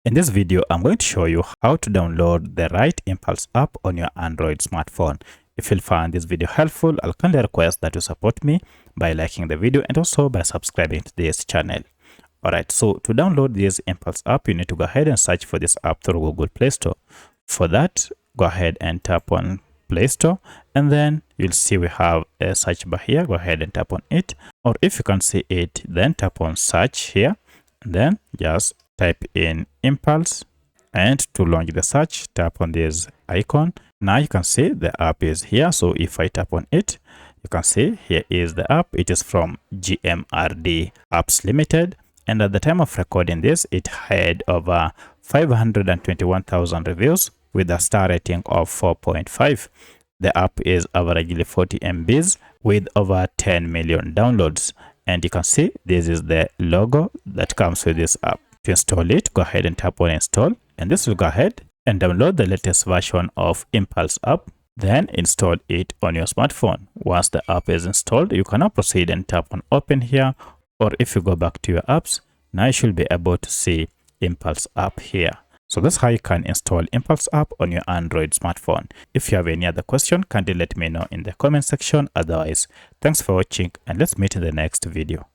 In this video, I'm going to show you how to download the right Impulse app on your Android smartphone. If you find this video helpful, I'll kindly request that you support me by liking the video and also by subscribing to this channel. Alright, so to download this Impulse app, you need to go ahead and search for this app through Google Play Store. For that, go ahead and tap on Play Store, and then you'll see we have a search bar here. Go ahead and tap on it, or if you can see it, then tap on search here, and then just type in Impulse, and to launch the search, tap on this icon. Now you can see the app is here. So if I tap on it, you can see here is the app. It is from GMRD Apps Limited, and at the time of recording this, it had over 521,000 reviews with a star rating of 4.5. The app is averagely 40 MBs with over 10 million downloads, and you can see this is the logo that comes with this app. To install it, go ahead and tap on install, and this will go ahead and download the latest version of Impulse app, then install it on your smartphone. Once the app is installed, you can now proceed and tap on open here, or if you go back to your apps, now you should be able to see Impulse app here. So that's how you can install Impulse app on your Android smartphone. If you have any other question, kindly let me know in the comment section. Otherwise, thanks for watching, and let's meet in the next video.